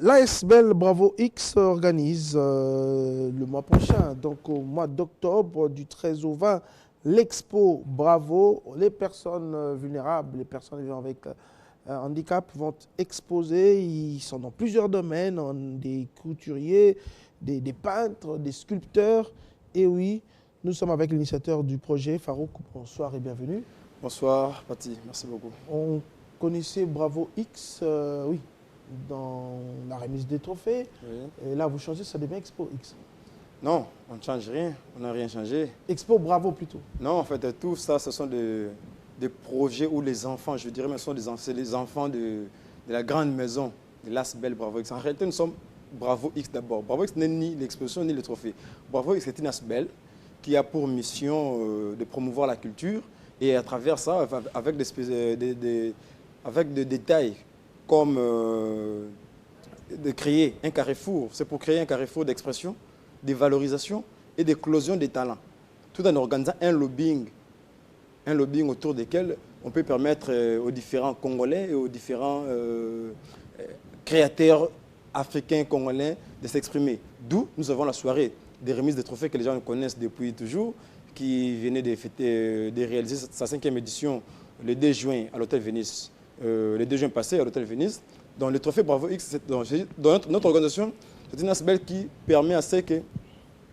L'ASBL Bravo X organise le mois prochain, donc au mois d'octobre, du 13 au 20, l'expo Bravo. Les personnes vulnérables, les personnes vivant avec handicap vont exposer. Ils sont dans plusieurs domaines, des couturiers, des peintres, des sculpteurs. Et oui, nous sommes avec l'initiateur du projet, Farouk. Bonsoir et bienvenue. Bonsoir, Pati. Merci beaucoup. On connaissait Bravo X, oui, dans la remise des trophées. Oui. Et là, vous changez, ça devient Expo X. Non, on ne change rien. On n'a rien changé. Expo Bravo plutôt. Non, en fait, tout ça, ce sont des projets où les enfants, je dirais, mais c'est les enfants de la grande maison de l'ASBL Bravo X. En réalité, nous sommes Bravo X d'abord. Bravo X n'est ni l'exposition ni le trophée. Bravo X est une ASBL qui a pour mission de promouvoir la culture et à travers ça, avec des détails comme de créer un carrefour. C'est pour créer un carrefour d'expression, de valorisation et d'éclosion des talents, tout en organisant un lobbying autour desquels on peut permettre aux différents Congolais et aux différents créateurs africains congolais de s'exprimer. D'où nous avons la soirée des remises de trophées que les gens connaissent depuis toujours, qui venait de fêter, de réaliser sa 5e édition le 2 juin à l'Hôtel Venise, le 2 juin passé à l'Hôtel Venise. Dans le trophée Bravo X, dans notre organisation, c'est une ASBL qui permet à ce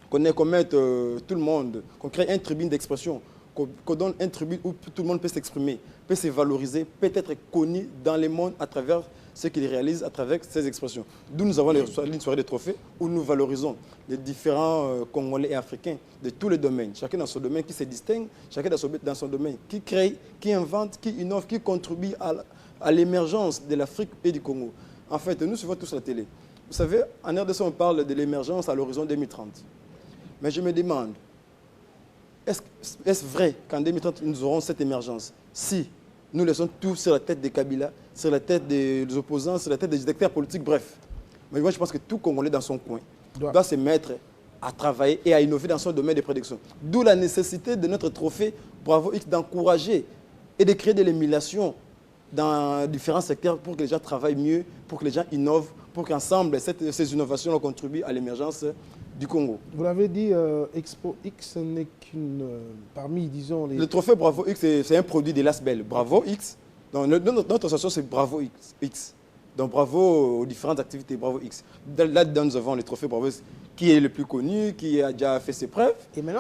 qu'on mette tout le monde, qu'on crée un tribune d'expression, qu'on donne un tribune où tout le monde peut s'exprimer, peut se valoriser, peut être connu dans le monde à travers ce qu'il réalise, à travers ses expressions. D'où nous avons une soirée de trophées où nous valorisons les différents Congolais et Africains de tous les domaines, chacun dans son domaine qui se distingue, chacun dans son domaine qui crée, qui invente, qui innove, qui contribue à l'émergence de l'Afrique et du Congo. En fait, nous suivons tous la télé. Vous savez, en RDC, on parle de l'émergence à l'horizon 2030. Mais je me demande, est-ce vrai qu'en 2030, nous aurons cette émergence si nous laissons tout sur la tête des Kabila, sur la tête des opposants, sur la tête des acteurs politiques, bref. Mais moi, je pense que tout Congolais dans son coin doit se mettre à travailler et à innover dans son domaine de prédiction. D'où la nécessité de notre trophée Bravo X d'encourager et de créer de l'émulation dans différents secteurs pour que les gens travaillent mieux, pour que les gens innovent, pour qu'ensemble, ces innovations contribuent à l'émergence du Congo. Vous l'avez dit, Expo X n'est qu'une parmi, disons, les... Le trophée Bravo X, c'est un produit de l'ASBL. Bravo X, notre association, c'est Bravo X. Donc bravo aux différentes activités Bravo X. Là-dedans, nous avons le trophée Bravo X, qui est le plus connu, qui a déjà fait ses preuves.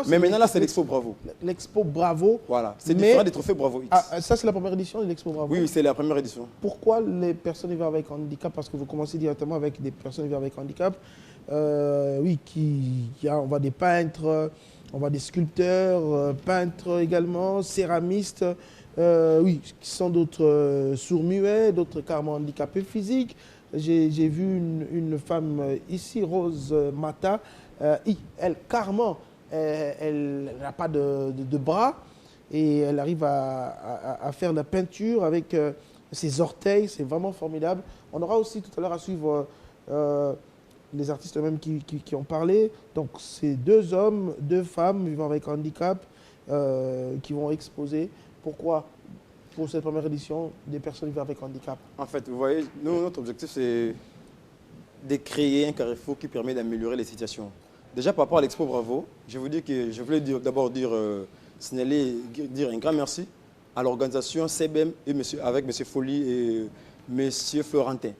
Mais maintenant, là, c'est l'Expo Bravo. L'Expo Bravo. Voilà, c'est différent des trophées Bravo X. Ah, ça, c'est la première édition de l'Expo Bravo? Oui, c'est la première édition. Pourquoi les personnes vivant avec handicap? Parce que vous commencez directement avec des personnes vivant avec handicap. Oui, on voit des peintres, on voit des sculpteurs, peintres également, céramistes, oui, qui sont d'autres sourds-muets, d'autres carrément handicapés physiques. J'ai vu une femme ici, Rose Mata, elle carrément, elle n'a pas de bras et elle arrive à faire de la peinture avec ses orteils, c'est vraiment formidable. On aura aussi tout à l'heure à suivre les artistes eux-mêmes qui ont parlé. Donc, c'est 2 hommes, 2 femmes vivant avec handicap qui vont exposer. Pourquoi, pour cette première édition, des personnes vivant avec handicap? En fait, vous voyez, nous, notre objectif, c'est de créer un carrefour qui permet d'améliorer les situations. Déjà, par rapport à l'Expo Bravo, je voulais d'abord signaler, dire un grand merci à l'organisation CBM et avec M. Folly et M. Florentin.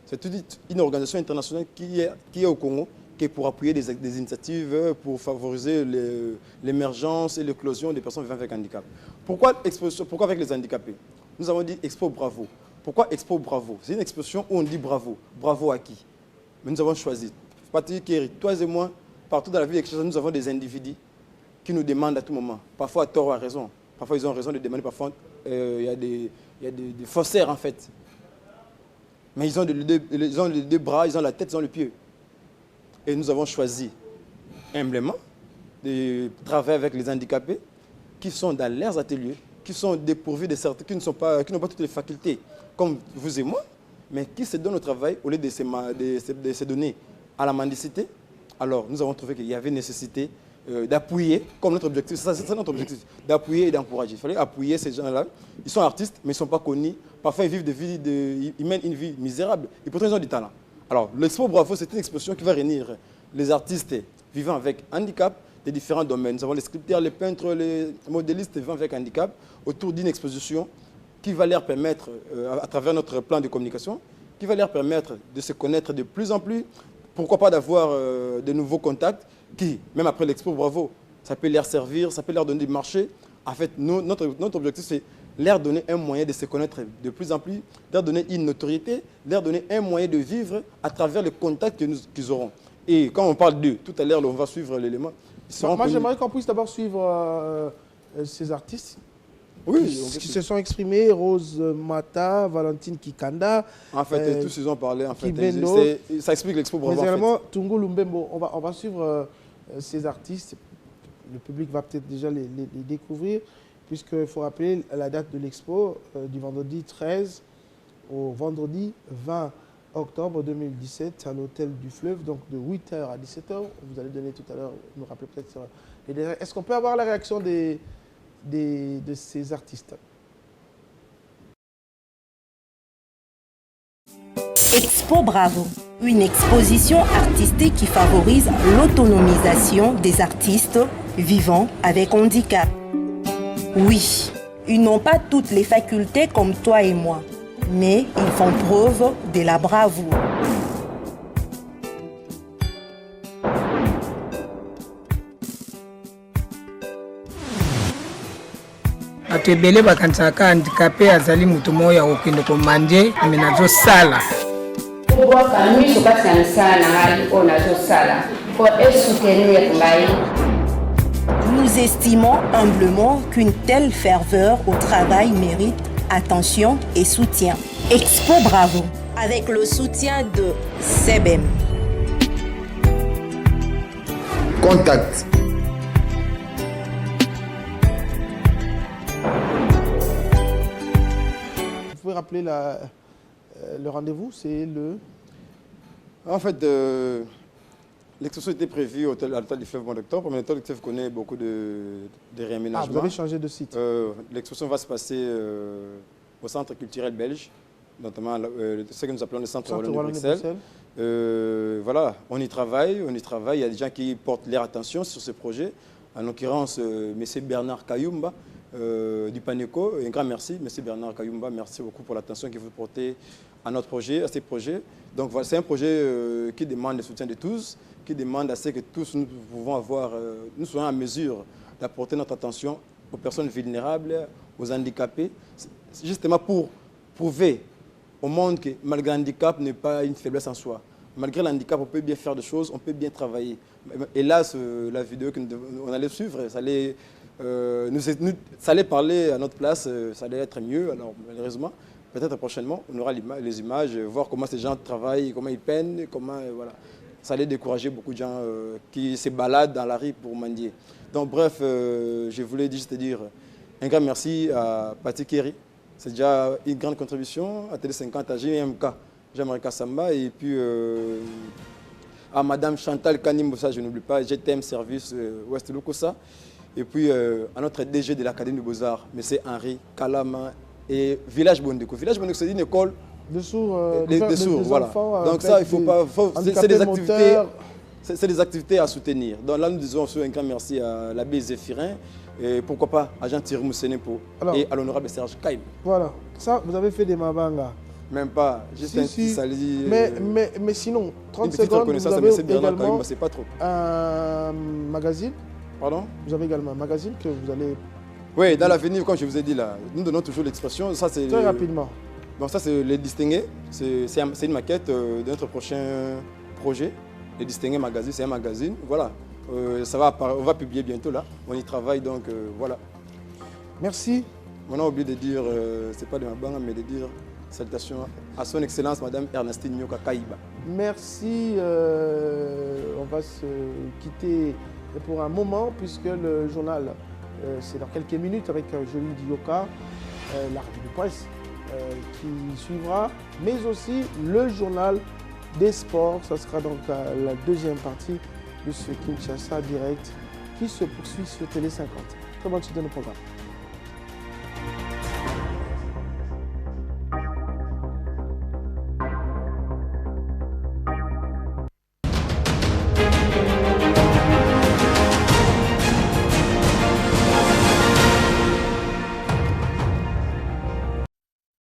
C'est une organisation internationale qui est au Congo, qui est pour appuyer des initiatives, pour favoriser l'émergence et l'éclosion des personnes vivant avec handicap. Pourquoi avec les handicapés? Nous avons dit Expo Bravo. Pourquoi Expo Bravo? C'est une exposition où on dit bravo. Bravo à qui? Mais nous avons choisi. Patrick Kéry, toi et moi, partout dans la ville, nous avons des individus qui nous demandent à tout moment, parfois à tort ou à raison. Parfois, ils ont raison de demander, parfois, il y a des faussaires, en fait. Mais ils ont les 2 bras, ils ont la tête, ils ont le pied. Et nous avons choisi, humblement, de travailler avec les handicapés qui sont dans leurs ateliers, qui sont dépourvus de certains, qui n'ont pas toutes les facultés, comme vous et moi, mais qui se donnent au travail au lieu de se donner à la mendicité. Alors, nous avons trouvé qu'il y avait nécessité d'appuyer, comme notre objectif, c'est notre objectif, d'appuyer et d'encourager. Il fallait appuyer ces gens-là. Ils sont artistes, mais ils ne sont pas connus. Parfois, ils mènent une vie misérable. Et pourtant, ils ont du talent. Alors, l'Expo Bravo, c'est une exposition qui va réunir les artistes vivant avec handicap des différents domaines. Nous avons les sculpteurs, les peintres, les modélistes vivant avec handicap autour d'une exposition qui va leur permettre, à travers notre plan de communication, qui va leur permettre de se connaître de plus en plus, pourquoi pas d'avoir de nouveaux contacts qui, même après l'Expo Bravo, ça peut leur servir, ça peut leur donner du marché. En fait, notre objectif, c'est leur donner un moyen de se connaître de plus en plus, leur donner une notoriété, leur donner un moyen de vivre à travers les contacts qu'ils auront. Et quand on parle d'eux, tout à l'heure, on va suivre l'élément. Moi, j'aimerais qu'on puisse d'abord suivre ces artistes qui se sont exprimés. Rose Mata, Valentine Kikanda. En fait, tous ils ont parlé. En fait, ça explique l'Expo Bravo. Mais également, Tungu Lumbembo, on va suivre ces artistes. Le public va peut-être déjà les découvrir, puisqu'il faut rappeler la date de l'expo du vendredi 13 au vendredi 20 octobre 2017 à l'hôtel du Fleuve, donc de 8h à 17h. Vous allez donner tout à l'heure, nous rappeler peut-être les détails. Est-ce qu'on peut avoir la réaction de ces artistes? Expo Bravo, une exposition artistique qui favorise l'autonomisation des artistes vivant avec handicap. Oui, ils n'ont pas toutes les facultés comme toi et moi, mais ils font preuve de la bravoure. bato ebele bakanisaka handicapé azali moto moko ya kokende komandie me nazosala obwaka miso kati ya misala na ngai oyo nazosala po esoutenir ngai. Nous estimons humblement qu'une telle ferveur au travail mérite attention et soutien. Expo Bravo, avec le soutien de SEBEM. Contact. Vous pouvez rappeler le rendez-vous, c'est le... En fait, l'exposition était prévue à l'hôtel du Fleuve au mois d'octobre, mais l'hôtel du Fleuve connaît beaucoup de réaménagements. Ah, vous avez changé de site. L'exposition va se passer au centre culturel belge, notamment ce que nous appelons le centre Wallon de Bruxelles. Voilà, on y travaille. Il y a des gens qui portent leur attention sur ce projet. En l'occurrence, M. Bernard Kayumba du PANECO. Un grand merci, M. Bernard Kayumba. Merci beaucoup pour l'attention que vous portez à notre projet, à ces projets. Donc voilà, c'est un projet qui demande le soutien de tous, qui demande à ce que tous nous pouvons avoir, nous soyons en mesure d'apporter notre attention aux personnes vulnérables, aux handicapés, justement pour prouver au monde que malgré le handicap n'est pas une faiblesse en soi. Malgré le handicap, on peut bien faire des choses, on peut bien travailler. Hélas, la vidéo qu'on allait suivre, ça allait parler à notre place, ça allait être mieux. Alors malheureusement, peut-être prochainement, on aura les images, voir comment ces gens travaillent, comment ils peinent, comment voilà. Ça allait décourager beaucoup de gens qui se baladent dans la rue pour mendier. Donc bref, je voulais juste dire un grand merci à Pati Kerry. C'est déjà une grande contribution à Télé 50, à JMK, Jean-Marie Kassamba, et puis à Madame Chantal Kanim, ça je n'oublie pas, GTM Service Ouest Lukosa, et puis à notre DG de l'Académie des Beaux-Arts, M. Henri Kalama, et Village Bondeko. Village Bondeko, c'est une école de sourds, voilà. Donc ça, il faut pas... C'est des activités à soutenir. Donc là, nous disons un grand merci à l'abbé Zéphirin, et pourquoi pas à Jean-Thierry Moussenepo et à l'honorable Serge Kaim. Voilà, ça, vous avez fait des mabanga. Même pas, juste un petit sali. Mais sinon, 30 secondes, vous avez également c'est pas trop. Un magazine. Pardon? Vous avez également un magazine que vous allez... Oui, dans l'avenir, comme je vous ai dit là, nous donnons toujours l'expression. Très rapidement. Bon, ça, c'est les distingués. C'est une maquette de notre prochain projet. Les distingués magazine, c'est un magazine. Voilà. On va publier bientôt là. On y travaille, donc voilà. Merci. On a oublié de dire, c'est pas de ma banque, mais de dire salutations à son Excellence, Madame Ernestine Nyoka Kaïba. Merci. On va se quitter pour un moment, puisque le journal, c'est dans quelques minutes avec Jolie Dioka, la revue de presse qui suivra, mais aussi le journal des sports. Ça sera donc la deuxième partie de ce Kinshasa Direct qui se poursuit sur Télé 50. Très bonne suite de nos programmes.